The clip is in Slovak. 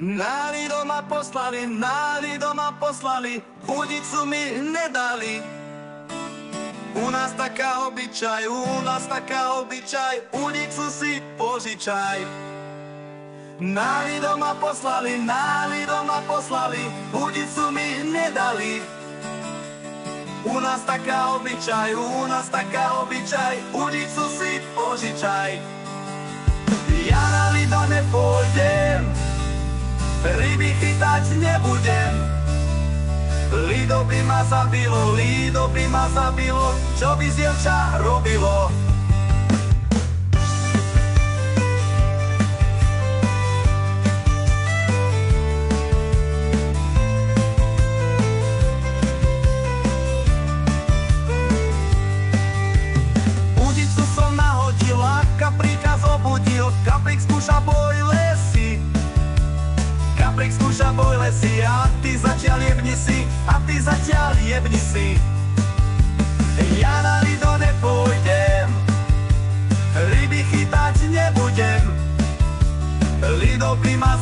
Náli doma poslali, udicu mi ne dali. U nás taká obyčaj, udicu si požičaj. Náli doma poslali, udicu mi ne dali. U nás taká obyčaj, udicu si požičaj. Ja na lido nepôjdem, ryby chytať nebudem. Lido by ma zabilo, čo by z dievča robilo. Udicu som nahodila, kapríka zobudil, kaprík skúša boj lesy. Kaprík skúša boj lesy a ty zatiaľ jebni si. Ja na lido nepôjdem, ryby chytať nebudem. Lido by ma